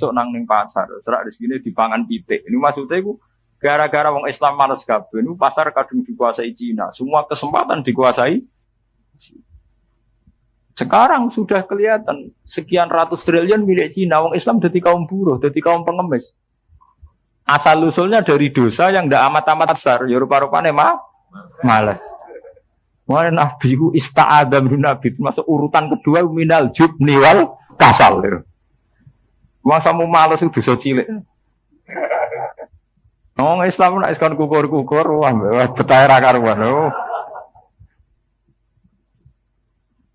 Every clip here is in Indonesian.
besok nang ning pasar, serak rezekine dipangan pitik. Ini maksudnya iku gara-gara wong Islam males kabeh niku pasar kadung dikuasai Cina. Semua kesempatan dikuasai. Sekarang sudah kelihatan sekian ratus triliun milik Cina. Wong Islam dadi kaum buruh, dadi kaum pengemis. Asal usulnya dari dosa yang ndak amat-amat besar. Ya rupa-rupane malas. Wah Nabi ku ista'adha min Nabi masuk urutan kedua minal jubni wal kasal. Masamu malas itu dosa cilik. Wong Islam nek iskon kukur-kukur wah betah ra karuan.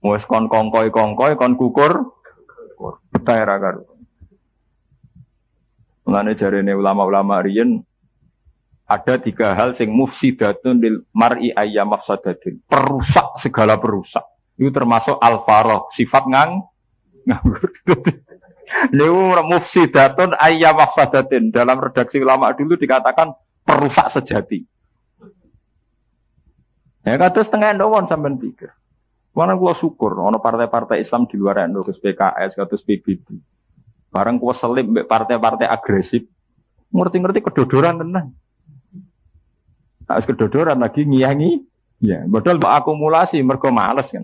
Wes kon kongkoi kon kukur betah ra karuan. Mulane jarene ulama-ulama riyen ada 3 hal sing mufsidatun lil mar'i ayyam mafsadatin. Perusak segala perusak. Itu termasuk al-farah, sifat nganggur. Niku mufsidatun ayyam mafsadatin. Dalam redaksi ulama dulu dikatakan perusak sejati. Ya kados tengah ndawon sampean pikir. Mana gua syukur ono partai-partai Islam di luar NU, kados PKS, kados PBB. Bareng gua selip mbek partai-partai agresif. Ngerti-ngerti kedodoran tenan. Nah, kedodoran lagi ngiyangi. Ya, padahal akumulasi mergo males kan.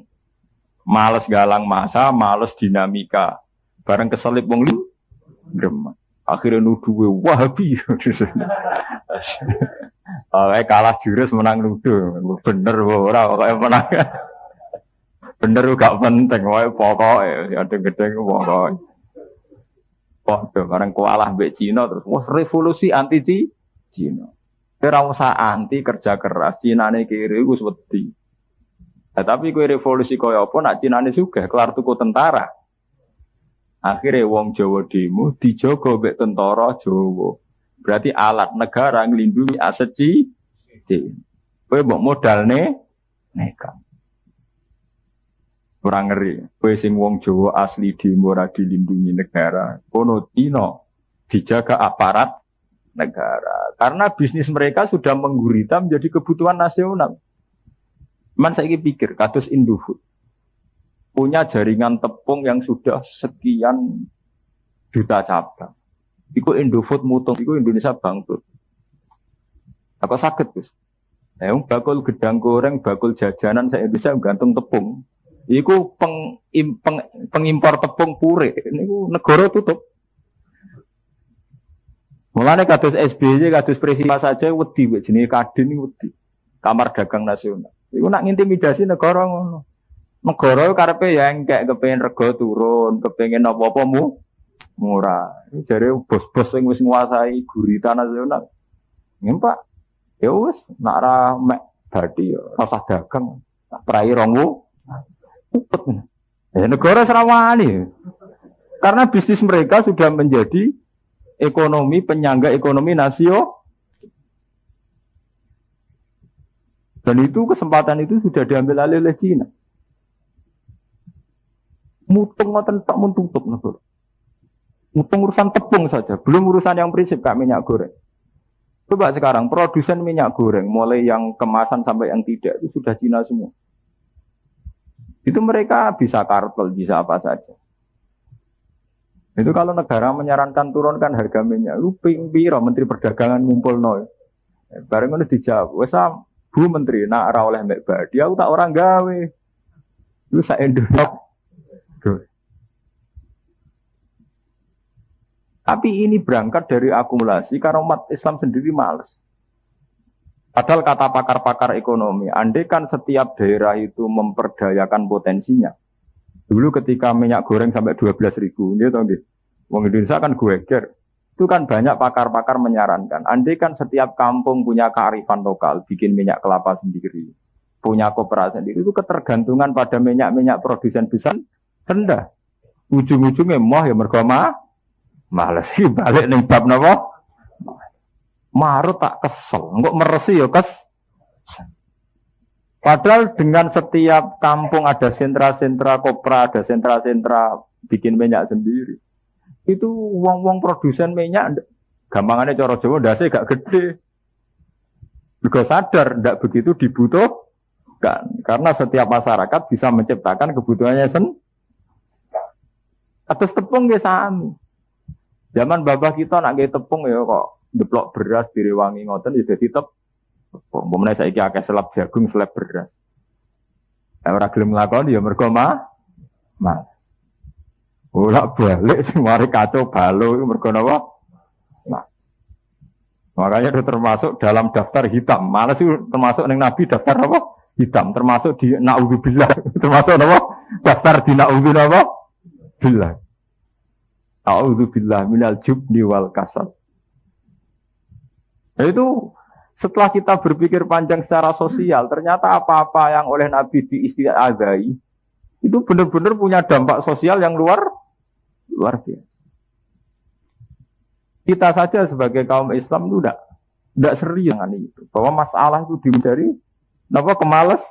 Males galang masa, males dinamika. Bareng keselip wong grem. Akhirnya nuduh Wahabi. Kalah jurus menang nuduh. Bener ora kok menang. Bener gak penting wae pokoke gedeng-gedeng pokoke. Pokoke bareng kalah mbek Cina terus wah revolusi anti Cina. Ora usah anti kerja keras, Cinane kiri wis wedi. Tapi kowe revolusi kaya apa nak Cinane sugih kelar tuku tentara. Akhirnya wong Jawa demo dijogo mbek tentara Jawa. Berarti alat negara nglindungi aset Cina. Kowe mbok modalne nekat. Ora ngeri. Kowe sing wong Jawa asli demo ora dilindungi negara. Kono Cina dijaga aparat negara. Karena bisnis mereka sudah menggurita menjadi kebutuhan nasional. Man saya pikir, kados Indofood punya jaringan tepung yang sudah sekian juta cabang. Iku Indofood mutung, iku Indonesia bangkrut. Apa sakit Gus? Bakul gedang goreng, bakul jajanan saya Indonesia gantung tepung. Iku pengimpor tepung pure. Niku negara tutup. Mulane kados SBY, kados presiden saja wedi jenenge Kadin iki wedi. Kamar Dagang Nasional. Iku nak ngintimidasi negara ngono. Negara karepe ya engkek kepengin rega turun, kepengin apa-apa murah. Jare bos-bos sing wis nguasai gurita nasional. Nggih, Pak. Ya wis nak ra mek bathi ya ora dagang. Prai rongmu. Ya negara serawani. Karena bisnis mereka sudah menjadi ekonomi penyangga ekonomi nasional. Dan itu kesempatan itu sudah diambil alih oleh Cina. Mutung ngoten tak mun tutup negara. Mutung urusan tepung saja, belum urusan yang prinsip kayak minyak goreng. Coba sekarang produsen minyak goreng mulai yang kemasan sampai yang tidak itu sudah Cina semua. Itu mereka bisa kartel, bisa apa saja. Itu kalau negara menyarankan turunkan harga minyak, lu piro Menteri Perdagangan ngumpul no. Bareng ngono dijawab, wes Bu Menteri nak ora oleh mbek badi, aku tak orang gawe. Lu sak Indonesia. Tapi ini berangkat dari akumulasi karena umat Islam sendiri malas. Padahal kata pakar-pakar ekonomi, andai kan setiap daerah itu memperdayakan potensinya. Dulu ketika minyak goreng sampai 12.000, dia tahu nggih. Wong Indonesia kan geger. Itu kan banyak pakar-pakar menyarankan. Andai kan setiap kampung punya kearifan lokal, bikin minyak kelapa sendiri, punya koperasi sendiri, itu ketergantungan pada minyak-minyak produsen besar rendah. Ujung-ujungnya ya mergo males sih balik ning bab napa? Marut tak kesel, engko meresi ya Padahal dengan setiap kampung ada sentra-sentra kopra, ada sentra-sentra bikin minyak sendiri. Itu wong-wong produsen minyak gampangannya cara Jawa ndase gak gede. Juga sadar ndak begitu dibutuhkan karena setiap masyarakat bisa menciptakan kebutuhannya sendiri. Atas tepung nggih sami. Zaman babah kita nak nggih tepung ya kok deplok beras direwangi ngoten ya dadi tepung. Umpamane saiki akeh selap jagung, selap beras. Ora gelem nglakoni ya mergo mah. Ora balik sing mari kacau balau iku mergo napa? Nah. Makanya itu termasuk dalam daftar hitam. Malah sih termasuk ning Nabi daftar apa? Hitam. Termasuk di naudzubillah. Termasuk apa? Daftar di naudzubillah apa? Billah. A'udzubillah minal jubni wal kasal. Nah, itu setelah kita berpikir panjang secara sosial, ternyata apa-apa yang oleh Nabi diistiadai itu benar-benar punya dampak sosial yang luar biasa. Kita saja sebagai kaum Islam itu tidak serius dengan itu. Bahwa masalah itu dihindari, kenapa kemalas?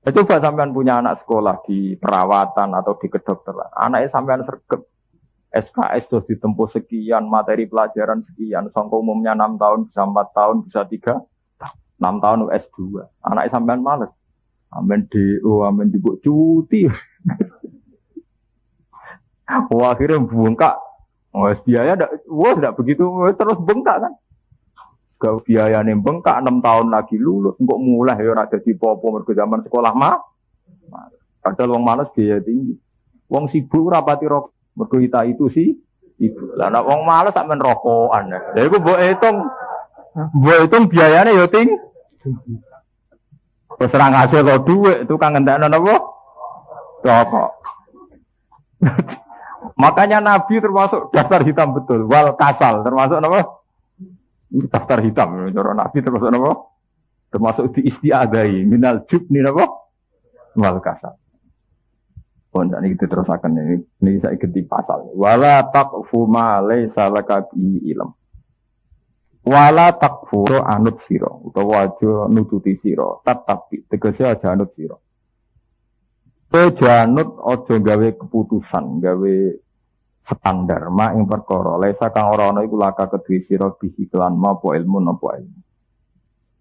Coba sampean punya anak sekolah di perawatan atau di kedokteran. Anaknya sampean sergap SKS terus ditempuh sekian, materi pelajaran sekian. Sangka umumnya 6 tahun, bisa 4 tahun, bisa 3, 6 tahun S2. Anaknya sampean males. Amin DO, amin dibuk cuti. Wah, akhirnya bengkak. Biaya tidak begitu terus bengkak kan. Kalau biaya nih bengkak 6 tahun lagi lulus, kok mulai ya ada di popo mergo zaman sekolah mah. Padahal wong males biaya tinggi. Wong sibuk rapati rokok mergo itu sih ibu. Lah nek wong males sak men rokokan. Lha iku mbok hitung biayane ya tinggi. Wis ora ngasil kok dhuwit, tukang ngentekno napa? Rokok. Makanya Nabi termasuk daftar hitam betul, wal kasal termasuk apa? Daftar hitam, cara Nabi termasuk apa? Termasuk diistiadai minal jubni apa? Wal kasal. Pun ini kita terusakan ini saya ganti pasal. Wala taqfu ma laysa laka bihi ilm. Wala taqfu anut sira utawa aja nututi sira, tetapi tegese aja anut sira. Janut aja gawe keputusan, gawe standar mak ing perkara lesa kang ora ana iku laka kedue sira bihi kelan apa ilmu napa ilmu.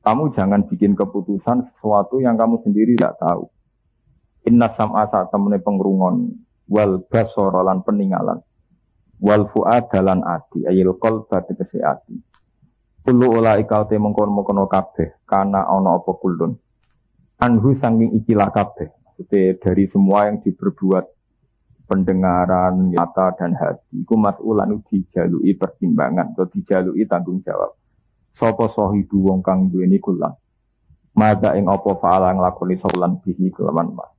Kamu jangan bikin keputusan sesuatu yang kamu sendiri tidak tahu. Inna sam'a satamene pengrungon wal basara lan peningalan wal fuada lan ati ayil qalba tegese ati. Kullu ulaika te mengkon-mengkon kabeh kana ana apa kulun. Anhu sanging ikilah kabeh. Dari semua yang diperbuat pendengaran, mata dan hati iku mas'ulan dijalui pertimbangan atau dijalui tanggung jawab. Sapa sahibu wong kang duweni kula. Mada ing apa faala nglakoni saulan bihi kelawan mas.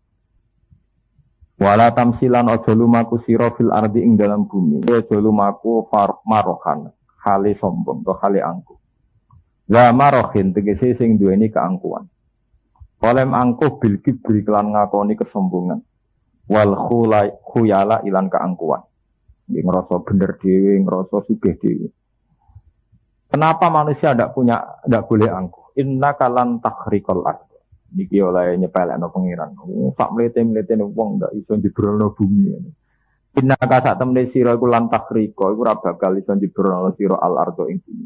Wala tamsilan aja lumaku sira fil ardi ing dalam bumi. Aja lumaku marohan, hale sombong to hale angkuh. La marohin tegese sing duweni keangkuhan. Olem angkuh bil kibri kelan ngakoni kesombongan. Wal khuyala ilan keangkuhan. Nggih ngrasa bener dhewe, ngrasa sugih dhewe. Kenapa manusia ndak boleh angkuh? Inna kalan takhriqal ardh. Niki oleh nyepelekno pengiran. Sak mlete-mletene wong ndak iso jebrolno bumi. Inna ka sak temne sira iku lan takhriqa iku ora bakal iso jebrolno sira al ardh ing bumi.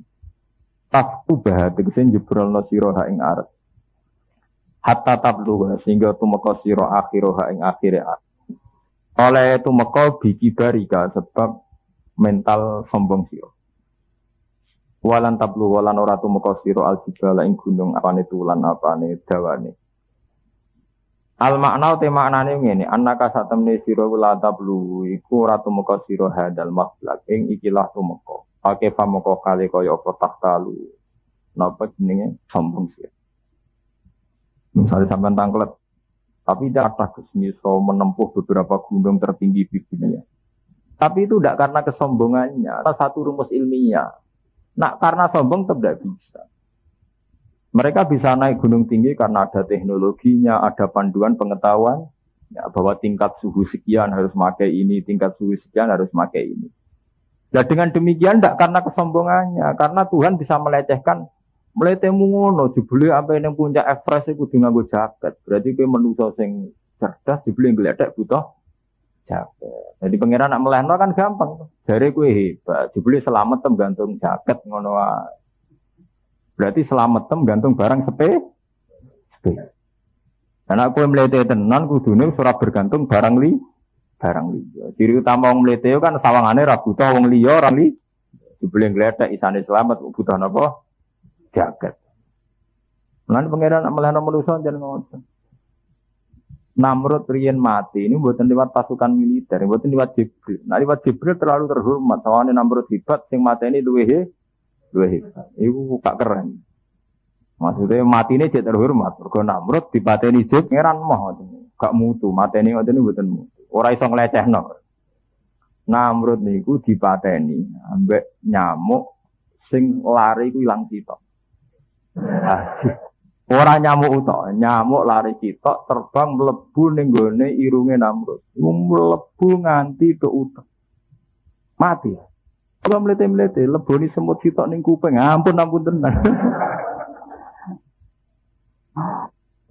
Tafu bahate kesen jebrolno sira ha ing ardh. Hatta tablu sehingga tumeka sira akhiroha ing akhire. Oleh tumeka bikibarika sebab mental sombong sira. Walan tablu walan ora tumeka sira aljibala ing gunung apane tulan apane dawane. Al makna te maknane ngene, annaka satemne sira la tablu iku ora tumeka sira hadal mablak ing ikilah tumeka. Ake pamoko kali kaya apa tahtalu. Napa jenenge sombong sira. Misalnya sampai tangklet, tapi tidak ada bisa menempuh beberapa gunung tertinggi di dunia. Tapi itu tidak karena kesombongannya, salah satu rumus ilmiah. Nah, karena sombong tidak bisa. Mereka bisa naik gunung tinggi karena ada teknologinya, ada panduan pengetahuan, ya, bahwa tingkat suhu sekian harus pakai ini, tingkat suhu sekian harus pakai ini. Nah, dengan demikian tidak karena kesombongannya, karena Tuhan bisa melecehkan. Mletemu ngono jebule ampe ning puncak Everest iku kudu nganggo jaket. Berarti kowe manusa sing cerdas jebule ngledek butuh jaket. Jadi pangeran nak melehno kan gampang. Jare kowe hebat, jebule selamat tem gantung jaket ngono wae. Berarti selamat tem gantung barang sepe. Karena kowe mlete tenan kudune ora bergantung barang li. barang liya. Ciri utama wong mlete kan sawangane ra butuh wong liya, ora li dibeli gledek isane selamat butuh napa? Jagat. Lan pangeran melehno manusa jan ngoten. Namrud riyen mati ini mboten liwat pasukan militer, mboten liwat Jibril. Nah liwat Jibril terlalu terhormat. Sawane Namrud hebat sing mateni luwih hebat. Iku gak keren. Maksudnya matine cek terhormat. Mergo Namrud dipateni Jibril ngeran moh ngoten. Gak mutu, mateni ngoten mboten mutu. Ora iso nglecehno. Namrud niku dipateni ambek nyamuk sing lari ku ilang sitok. Ora nyamuk utok, nyamuk lari sitok terbang mlebu ning gone irunge Namrud. Mlebu nganti ke utek. Mati. Kalau mlete-mlete leboni semut sitok ning kuping. Ampun tenan.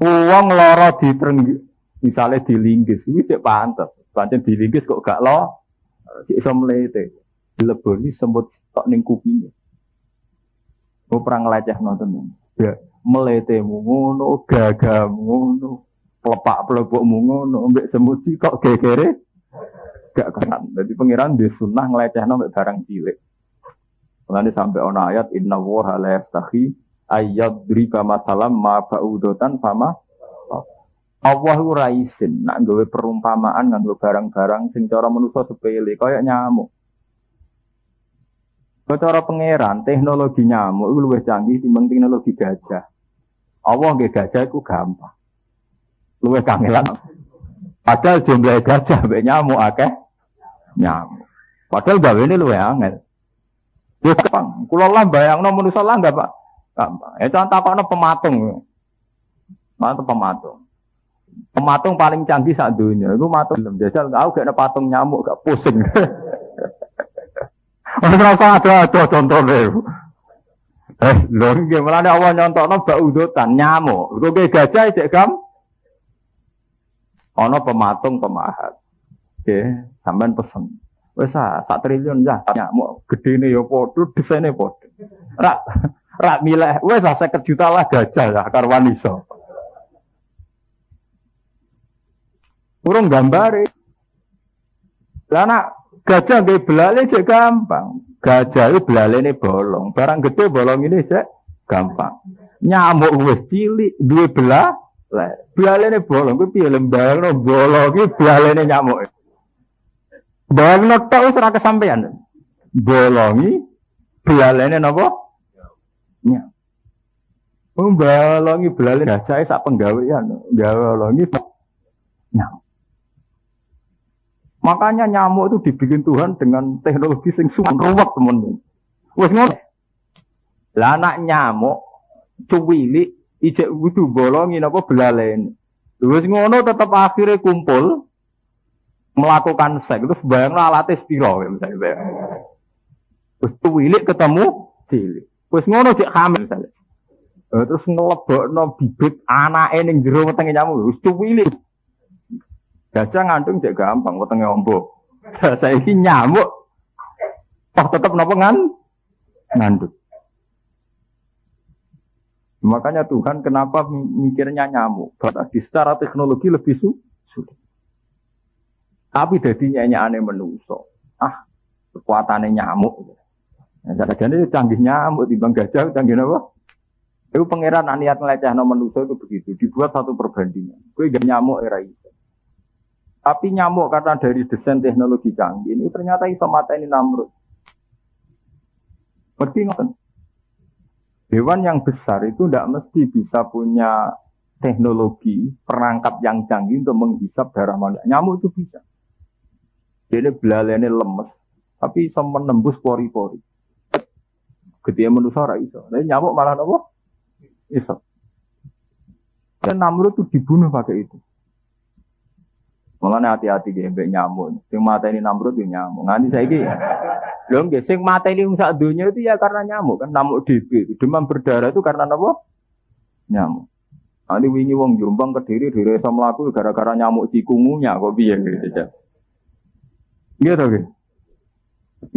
Wong lara ditrenggi, misale dilinggis, iki cek pantes. Pancen dilinggis kok gak lo, cek iso mlete. Dileboni semut sitok ning kupinge. Perang lecehno tenan. Ya, meletemu ngono, gagamu ngono, plepak-plepukmu ngono, mbek semut sitok gegere gak kanan. Dadi pangeran di sunah nglecehno mbek barang cilik. Mulane sampai ana ayat inna wa la yastahi ayyadrika masalam ma ba'udatan fama Allah ora isin nak gawe perumpamaan nganggo barang-barang sing cara manusa sepele kaya nyamuk. Cara pangeran teknologi nyamuk itu luwih canggih timbang teknologi gajah. Allah nggih gajah iku gampang. Luwih kangelan. Padahal jumlah gajah mbek nyamuk akeh nyamuk. Padahal gawene luwih angel. Yo gampang. Kula lah bayangno manusa lah enggak, Pak. Gampang. Ya contoh takokno pematung. Mantep pematung. Pematung paling canggih sak donya iku matung jajal aku gak ada patung nyamuk gak pusing. Ora ada contohnya. Lho nggih mulane Allah nyontokno baudotan nyamuk. Lho ge gajah cek gam. Ana pematung pemahat. Nggih, sampean pesen. Wis sak triliun ya nyamuk, gedene ya padha, desaine padha. Rak milih wis 50 juta lah gajah ya karwan iso. Urung gambare. Lah nak gajah nggih belale cek gampang. Gajah itu belalene bolong. Barang gede bolong ini cek gampang. Nyamuk wis cilik duwe belalene bolong kuwi piye lembang bolong iki belalene nyamuk. Bayangno tok wis ora kesampean. Bolongi belalene napa? Nyamuk. Bolongi belalene gajah sak penggawean. Bolongi nyamuk. Makanya nyamuk itu dibikin Tuhan dengan teknologi sing suwan ruwet temen. Wis ngono. Lah anak nyamuk cuwilik ijek kudu bolongi napa belalene. Wis ngono tetep akhirnya kumpul melakukan seks terus bayangno alate spiro misalnya. Wis cuwilik ketemu cilik. Wis ngono cek hamil misalnya. Terus ngelebokno bibit anake ning jero wetenge nyamuk wis cuwilik. Gajah ngandung cek gampang, wetenge ombo. Saiki nyamuk toh tetep napa ngandung. Makanya Tuhan kenapa mikirnya nyamuk? Berarti secara teknologi lebih sulit. Tapi dadi nyanyiane manusa. Kekuatane nyamuk. Nah, jadi canggih nyamuk timbang gajah canggih apa? Itu pangeran niat ngelecehno manusa itu begitu, dibuat satu perbandingan. Kowe gak nyamuk era itu. Tapi nyamuk karena dari desain teknologi canggih ini ternyata iso mateni Namrud. Mesti ngoten. Hewan yang besar itu tidak mesti bisa punya teknologi perangkat yang canggih untuk menghisap darah manusia. Nyamuk itu bisa. Jadi belalene lemes, tapi iso menembus pori-pori. Gede manusia ora iso. Tapi nyamuk malah apa? Iso. Dan Namrud itu dibunuh pakai itu. Mulane hati-hati nggih mbek nyamuk. Sing mateni Namrud yo nyamuk. Nganti saiki lho nggih sing mateni sak donya itu ya karena nyamuk kan nyamuk DB. Demam berdarah itu karena apa? Nyamuk. Nanti wingi wong Jombang Kediri iso mlaku gara-gara nyamuk cikungunya kok piye gitu. Nggih to nggih.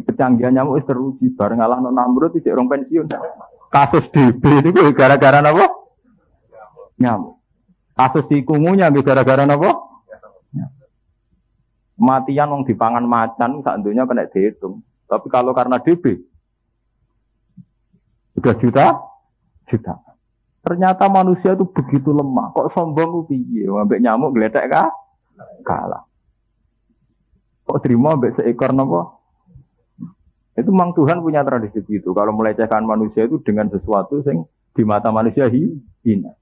Kecanggihan nyamuk wis teruji bareng ngalahno Namrud iki rong pensiun. Kasus DB niku gara-gara napa? Nyamuk. Kasus cikungunya gara-gara napa? Matian wong dipangan macan sak dunya kena dihitung. Tapi kalau karena DB udah juta. Ternyata manusia itu begitu lemah. Kok sombong ku piye? Ambek nyamuk gledek kalah. Kok terima ambek seekor napa? Itu memang Tuhan punya tradisi itu. Kalau melecehkan manusia itu dengan sesuatu yang di mata manusia hina.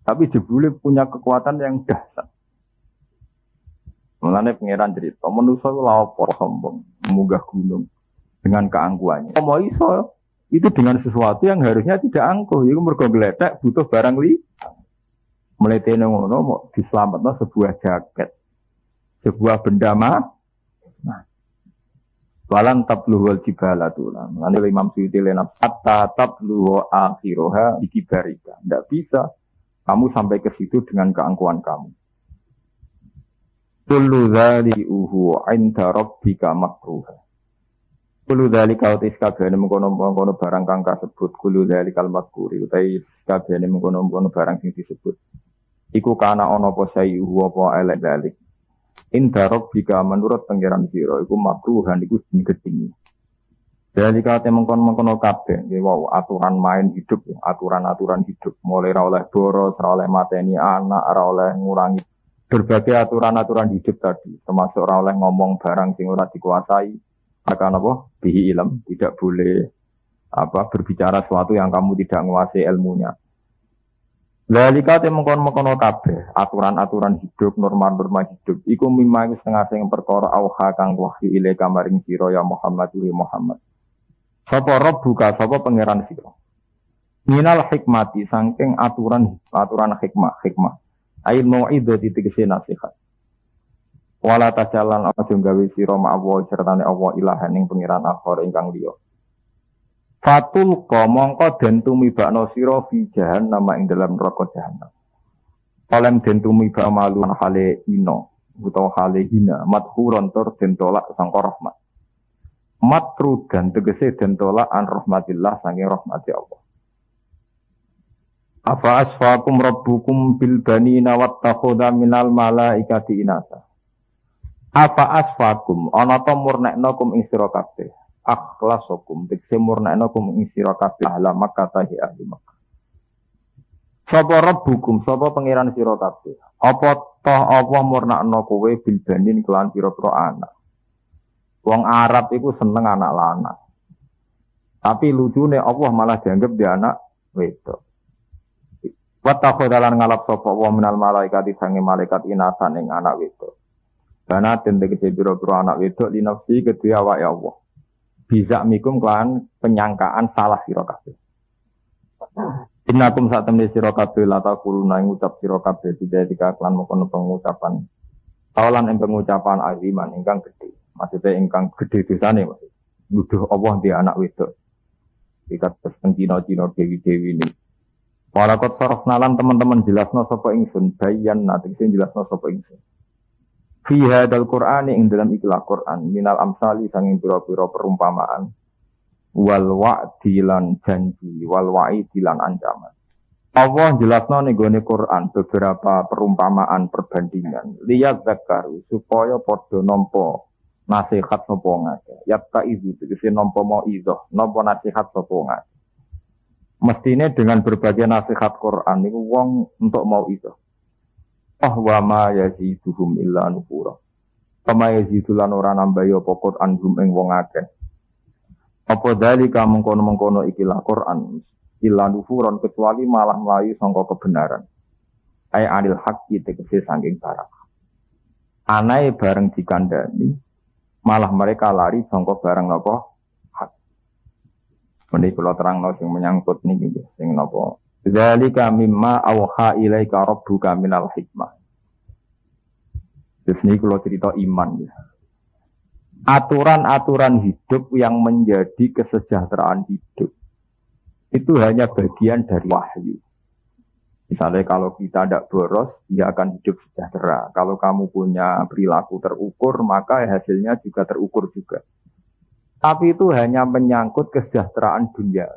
Tapi jebule punya kekuatan yang dahsyat. Mulane pangeran cerita, manusia itu lapo sombong, munggah gunung dengan keangkuhannya. Mau iso itu dengan sesuatu yang harusnya tidak angkuh. Iku mergo gledek butuh barang li. Mletene ngono mau dislametno sebuah jaket. Sebuah benda walan tabluhul jibala tulan. Mulane Imam Suyuti lenap hatta tabluhu akhiroha bikibarika. Tidak bisa kamu sampai ke situ dengan keangkuhan kamu. Kullu dzali'uhu 'inda rabbika makruha. Kullu dzalika utis kabehane mengkono-mengkono barang kang kasebut kullu dzalikal makruhi utai kabehane mengkono-mengkono barang sing disebut. Iku kana ana apa sayuhu apa elek dalik. Inda rabbika menurut pangeran sira iku makruhan iku gedhingi. Dzalika te mengkono-mengkono kabeh wow aturan main hidup ya, aturan-aturan hidup mulai ra oleh boros, ra oleh mateni anak, ra oleh ngurangi berbagai aturan-aturan hidup tadi, termasuk ora oleh ngomong barang sing ora dikuasai, akan apa? Bihi ilm, tidak boleh berbicara sesuatu yang kamu tidak menguasai ilmunya. Zalika te mengkon-mengkono kabeh, aturan-aturan hidup, norma-norma hidup, iku mimma setengah sing perkara auha kang wahyu ile kamaring sira ya Muhammad wa Muhammad. Sapa rabbuka, sapa pangeran sira. Minal hikmati saking aturan hikmah. Ail mau'idho ditegesi nasihat. Wala tajalan aja gawe sira ma'awa sertane Allah ilahan ing pengiran akhir ingkang liya. Fatul mongko den tumibakno sira fi jahannam ing dalam neraka jahanam. Olem den tumibak malu hale ino utawa hale hina madhuron tur den tolak sangka rahmat. Matrudan tegese den tolak an rahmatillah saking rahmati Allah. Afa asfakum rabbukum bil banina wattakhadha minal malaikati inasa. Afa asfakum ana ta murnekna kum ing sira kabeh. Akhlasakum tegese murnekna kum ing sira kabeh ahla Makkah tahi ahli Makkah. Sapa rabbukum sapa pangeran sira kabeh. Apa toh apa murnekna kowe bil banin kelan pira-pira anak. Wong Arab iku seneng anak lanang. Tapi lucune Allah malah dianggap dia anak wedok. Watakhodalan ngalap sapa wa minal malaikati sange malaikat inasan ing anak wedok. Karena tegese pira-pira anak wedok linafsi kedue awake Allah. Bisa mikum kelan penyangkaan salah sira kabeh. Innakum sak temne sira kabeh la taquluna ngucap sira kabeh tidak kelan mengkono pengucapan. Kawalan ing pengucapan aziman ingkang gedhe. Maksudnya ingkang gedhe dosane maksud. Nuduh Allah di anak wedok. Ikat Cina-Cina dewi-dewi ini. Walakot saraf nalan teman-teman jelasno sapa ingsun bayan nanti sing jelasno sapa ingsun. Fi hadzal Qur'ani ing dalam ikilah Qur'an minal amsali sanging pira-pira perumpamaan wal wa'di lan janji wal wa'idi lan ancaman. Allah jelasno ning gone Qur'an beberapa perumpamaan perbandingan liyat zakaru supaya padha nampa nasihat sapa ngake. Yatta izu tegese nampa mauizah, nampa nasihat sapa ngake. Mestinya dengan berbagai nasihat Quran itu wong untuk mau itu. Wa ma yaziduhum illa nufura. Kama yazidulan ora nambah ya apa Quran hum ing wong akeh. Apa dalika mengkono-mengkono ikilah Quran illa nufuron kecuali malah melayu sangka kebenaran. Ai anil haqqi tegese saking barang. Anae bareng dikandani malah mereka lari sangka barang napa? Menika kula terangno sing menyangkut niki sing napa zalika mimma auha ilaika rabbuka minal hikmah. Terus niki kula cerita iman ya. Aturan-aturan hidup yang menjadi kesejahteraan hidup itu hanya bagian dari wahyu. Misalnya kalau kita tidak boros, dia akan hidup sejahtera. Kalau kamu punya perilaku terukur, maka hasilnya juga terukur juga. Tapi itu hanya menyangkut kesejahteraan dunia.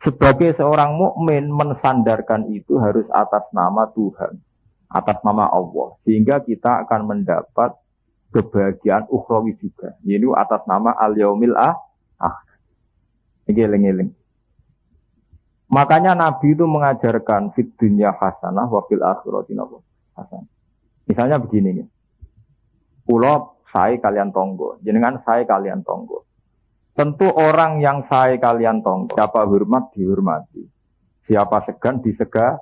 Sebagai seorang mukmin mensandarkan itu harus atas nama Tuhan, atas nama Allah. Sehingga kita akan mendapat kebahagiaan ukhrawi juga. Ini atas nama al-yaumil akhir. Ini eling-eling. Makanya Nabi itu mengajarkan fid dunya hasanah wa fil akhirati hasanah. Misalnya begini nih. Kula sae kalian tonggo, jenengan sae kalian tonggo. Tentu orang yang sae kalian tonggo, siapa hormat dihormati. Siapa segan disegah.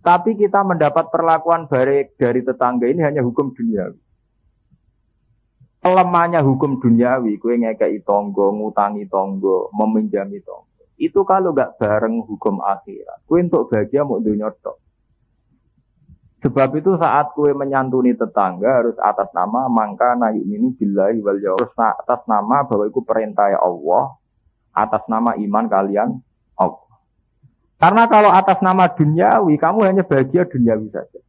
Tapi kita mendapat perlakuan baik dari tetangga ini hanya hukum duniawi. Lemahnya hukum duniawi, kowe ngekeki tonggo, ngutangi tonggo, meminjami tonggo. Itu kalau enggak bareng hukum akhirat. Kowe untuk bahagia mau dunya tok. Sebab itu saat kowe menyantuni tetangga harus atas nama mangka yu'minu billahi wal yaumil akhir, atas nama bahwa itu perintah Allah, atas nama iman kalian Allah. Karena kalau atas nama duniawi, kamu hanya bahagia duniawi saja.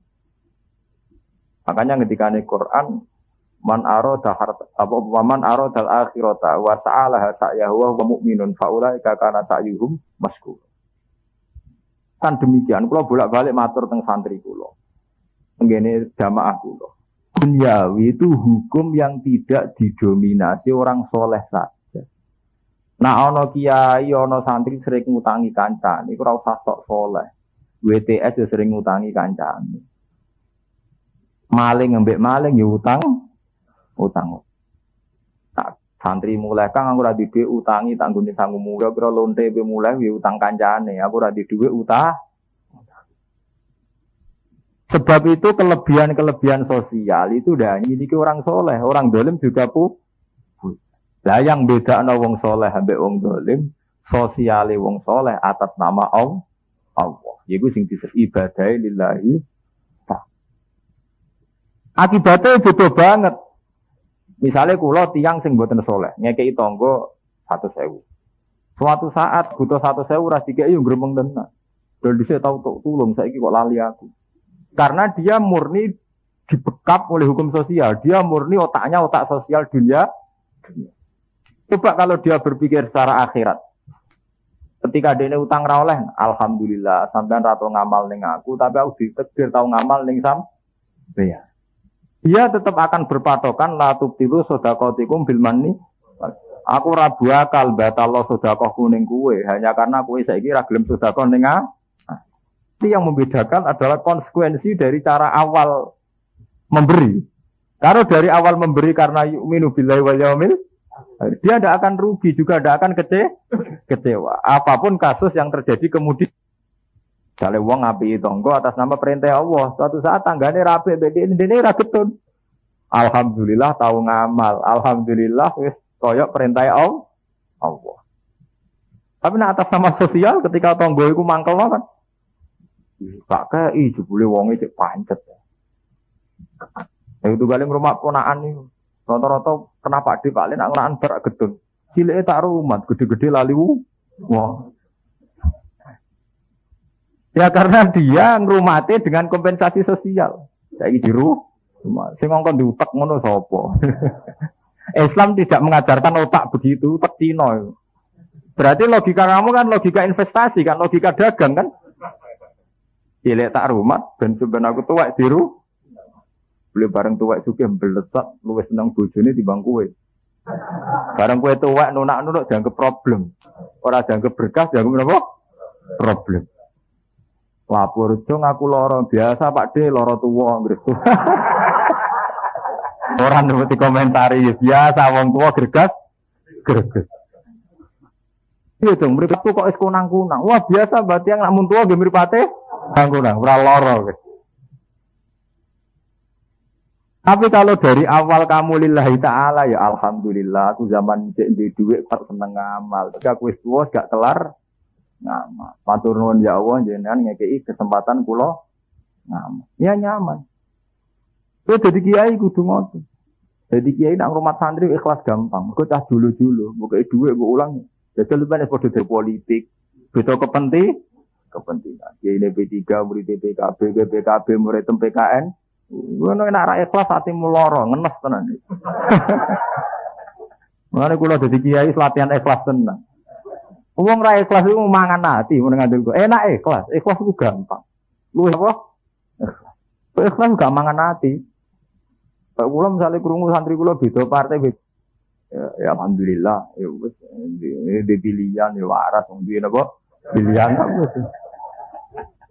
Makanya ketika di Quran man arada man aradal akhirata wa sa'alaha sa'yahu wa mu'minun faulaika kana sa'yuhum maskur. Kan demikian kula bolak-balik matur teng santri kula. Tenggene jamaah kula. Duniawi itu hukum yang tidak didominasi orang soleh saja. Nah ana kiai ana santri sering ngutangi kancane iku ora usah sok soleh. WTS sering ngutangi kancane. Maling ngembek maling ya utang. Nah, santri mulai kang aku ora duwe utangi tanggune sangu muga kira lonte pe mulai ya utang kancane aku ora duwe utang. Sebab itu kelebihan sosial itu udah dimiliki orang soleh, orang dolim juga lah yang bedakno wong soleh ambek wong dolim, sosiale wong soleh atas nama Allah. Iku sing disebut ibadah lillahi. Akibatnya beda banget. Misalnya kula tiyang sing mboten soleh, ngekeki tangga 100.000. Suatu saat butuh 100.000 ora dikeki yo gremeng tenan. Dol dhisik tau tulung saiki kok lali aku. Karena dia murni dibekap oleh hukum sosial, dia murni otaknya otak sosial dunia. Coba kalau dia berpikir secara akhirat. Ketika dene utang ra oleh, alhamdulillah sampean ra tau ngamal ning aku, tapi aku ditakdir tau ngamal ning sampeyan. Dia tetap akan berpatokan la tubtilu sedaqatikum bil manni. Aku ora bakal batalno sedekahku ning kowe hanya karena kowe saiki ra gelem sedekah ning aku. Itu yang membedakan adalah konsekuensi dari cara awal memberi. Kalau dari awal memberi karena yu'minu billahi wal yaumil, dia tidak akan rugi juga tidak akan kecewa. Apapun kasus yang terjadi kemudian. Kalau wong ngapi tonggo atas nama perintah Allah, suatu saat tanggane rapi, ini ra getun. Alhamdulillah tahu ngamal, alhamdulillah wis koyok perintah Allah. Tapi nah atas nama sosial ketika tonggo iku mangkel kan. Pak kei jebule wonge cek pancet. Itu kali rumah ponakan niku. Rata-rata kenapa Pak Len nak ngonan bar gedun. Cileke tak rumat, gede-gede lali wah. Ya karena dia ngrumate dengan kompensasi sosial. Saiki diru, sing ngongkon diutek ngono sapa? Islam tidak mengajarkan otak begitu, otak Cina. Berarti logika kamu kan logika investasi kan, logika dagang kan? Cilik tak rumat ben sampeyan aku tuwek diru. Beli bareng tuwek sugih mblesak luwih seneng bojone timbang kowe. Bareng kowe tuwek nunak-nunuk dianggap problem. Ora dianggap berkah, dianggap apa? Problem. Lapor dong aku loro biasa Pak D loro tuwa ngresu. Ora nuruti komentari biasa wong tuwa gregas. Iya dong mripatku kok wis kunang-kunang. Wah biasa berarti yang namun tuwa nggih mripate kunang ora loro. Tapi kalau dari awal kamu lillahi ta'ala ya alhamdulillah aku zaman cek di duit tak seneng ngamal. Tapi aku wis tuwa gak kelar ngamal. Matur nuwun ya Allah jenengan ngekeki kesempatan kula ngamal. Ya nyaman. Kowe dadi kiai kudu ngoten. Dadi kiai nang rumah santri ikhlas gampang. Kok cah dulu-dulu, mbok dhuwit mbok ulang. Dadi lupane padha dari politik, beda kepentingan. Kiai P3 murid PKB, PKB murid PKN. Ngono nek ra ikhlas atimu lara, ngenes tenan. Mane kula dadi kiai latihan ikhlas tenan. Wong ra ikhlas iku mangan ati mun ngandel kok. Enak ikhlas. Ikhlas iku gampang. Luwih apa? Ikhlas gak mangan ati. Pak kula misale krungu santri kula beda partai beda. Ya alhamdulillah ya wis di pilihan ya waras wong duwe napa pilihan wis.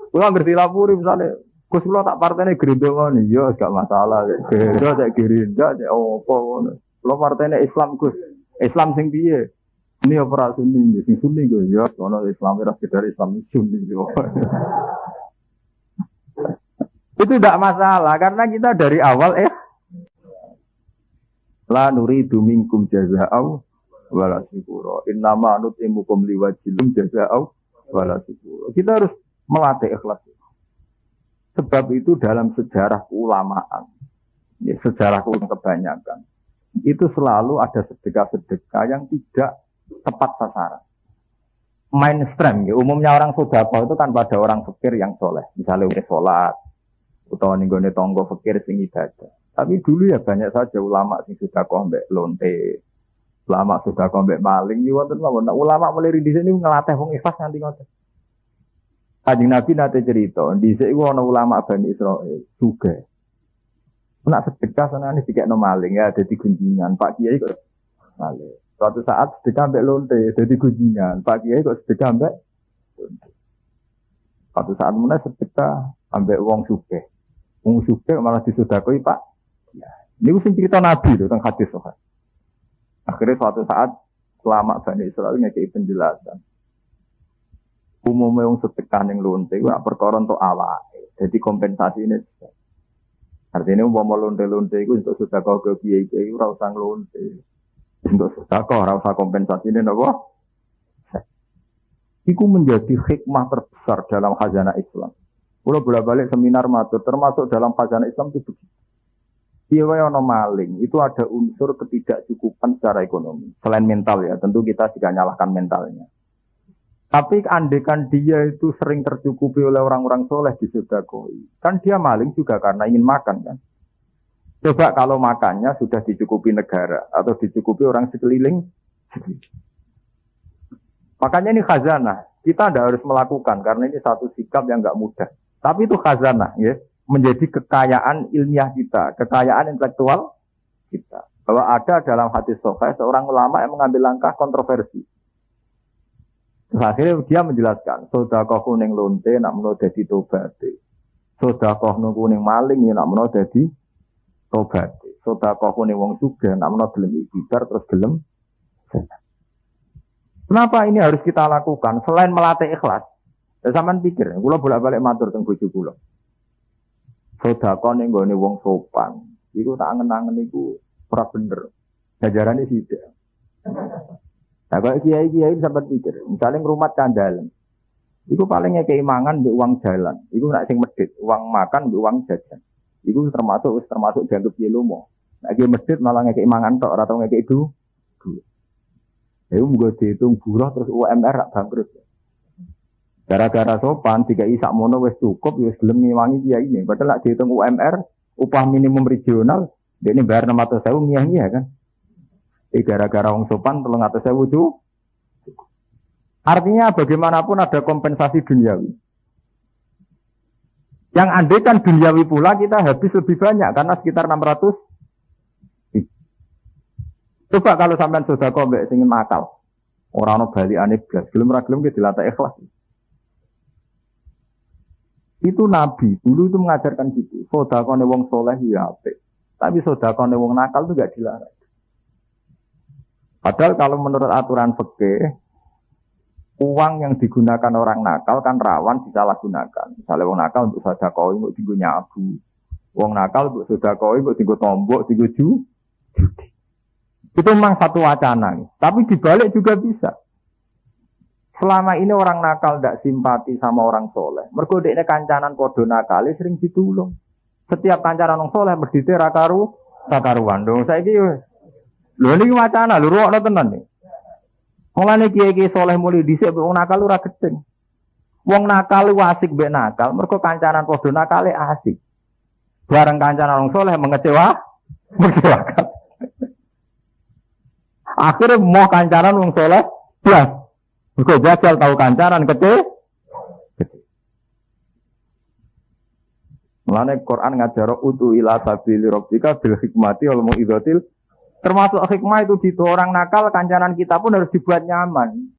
Kula ngerti lapuri misale Gus kula tak partene Gerindra ngono ya gak masalah. Gerindra cek Gerindra cek opo ngono. Kula partene Islam Gus. Islam sing piye? Ini ora Sunni, sing Sunni Gus ya ono Islam ora sekedar Islam Sunni yo. Itu tidak masalah karena kita dari awal la nuridu minkum jazaa'u wala syukura. Innama nutimukum liwajhilum jazaa'u wala syukura. Kita harus melatih ikhlas. Sebab itu dalam sejarah keulamaan, ya, sejarah kebanyakan, itu selalu ada sedekah-sedekah yang tidak tepat sasaran. Mainstream, ya, umumnya orang sedekah itu kan pada orang fakir yang soleh, misalnya udah sholat, atau ninggone tonggo fakir sing ibadah. Tapi dulu ya banyak saja ulama sing sedekah mbek lonte, ulama sedekah mbek maling, ya wonten mawon. Ulama mulai di sini ngelatih wong ikhlas nganti ngoten. Kanjeng Nabi nate cerita, dhisik iku ana ulama Bani Israil juga. Nak sedekah senane dikekno maling ya dadi gunjingan. Pak Kiai kok maling. Suatu saat sedekah mbek lonte dadi gunjingan. Pak Kiai kok sedekah mbek lonte. Suatu saat meneh sedekah ambek wong sugih. Wong sugih malah disedekoi Pak. Ya, niku sing cerita Nabi lho teng hadis sahih. Akhirnya suatu saat ulama Bani Israil ngekei penjelasan. Umumnya yang sedekah yang lonte, itu perkara untuk awake. Jadi kompensasi ini. Artinya umpama lonte-lonte itu untuk sedekah ke kiai-kiai ora usah lonte. Untuk sedekah ora usah kompensasi ini apa? Iku menjadi hikmah terbesar dalam khazanah Islam. Kalau bolak-balik seminar matur termasuk dalam khazanah Islam itu begitu. Iya ono maling, itu ada unsur ketidakcukupan secara ekonomi. Selain mental ya, tentu kita juga nyalahkan mentalnya. Tapi andekan dia itu sering tercukupi oleh orang-orang soleh di sedekah, kan dia maling juga karena ingin makan kan. Coba kalau makannya sudah dicukupi negara atau dicukupi orang sekeliling. Makanya ini khazanah, kita tidak harus melakukan karena ini satu sikap yang nggak mudah. Tapi itu khazanah, ya, menjadi kekayaan ilmiah kita, kekayaan intelektual kita. Bahwa ada dalam hadis sahih seorang ulama yang mengambil langkah kontroversi. Terus akhirnya dia menjelaskan, sedekah kuning lonte nak menawa dadi tobate. Sedekah kuning maling ya nak menawa dadi tobate. Sedekah kuning wong sugih nak menawa gelem ikhtiar terus gelem. Kenapa ini harus kita lakukan selain melatih ikhlas? Ya sampean pikir, kula bolak-balik matur teng bojo kula. Sedekah ning gone wong sopan, iku tak angen-angen iku ora bener. Jajarane sithik. Nah, kalau kiai-kiai sampai pikir, misalnya ngrumat candalan, itu paling ngekei mangan mbek uang jalan, itu nak sing medhit, uang makan mbek uang jajan, itu termasuk dianggap kiai lomo. Nak kiai medhit malah ngekei mangan tok, atau ngekei duit. Itu munggo dihitung buruh terus UMR rak bangkrut. Gara-gara sopan, tiga isak mono wis cukup, wis gelem ngewangi kiai ini. Padahal nak dihitung UMR, upah minimum regional, ini bayar 600.000 miyah-miyah kan. Gara-gara wong sopan 300.000 itu. Artinya bagaimanapun ada kompensasi duniawi. Yang andai kan duniawi pula kita habis lebih banyak karena sekitar 600. Coba kalau sampean sedekah mbek sing nakal. Ora ono balikane blas, gelem ra gelem ki dilatih ikhlas. Itu Nabi dulu itu mengajarkan gitu. Sedekahne wong soleh ya apik. Tapi sedekahne wong nakal itu enggak dilarang. Padahal kalau menurut aturan fikih, uang yang digunakan orang nakal kan rawan disalahgunakan. Misalnya wong nakal untuk sedekah untuk dienggo nyabu. Wong nakal untuk sedekah untuk dienggo tombok, dienggo judi. Itu memang satu wacana. Tapi dibalik juga bisa. Selama ini orang nakal tidak simpati sama orang soleh. Mergo dekne kancanan podo nakal sering ditulung. Setiap kancanan orang soleh berdite ra karuan. Dong saiki lho niki wacana lho ruwakno tenan nih. Mulane kiai-kiai soleh mulai dhisik wong nakal ora gedeng. Wong nakal ku asik mbek nakal, mergo kancanan padha nakale asik. Bareng kancanan wong soleh mengecewakan. Akhirnya mau kancanan wong soleh, blas. Mergo jajal tahu kancanan kecil. Mulane Quran ngajar utu ila sabili rabbika bil hikmati wal mau'izatil. Termasuk hikmah itu di orang nakal, kancanan kita pun harus dibuat nyaman.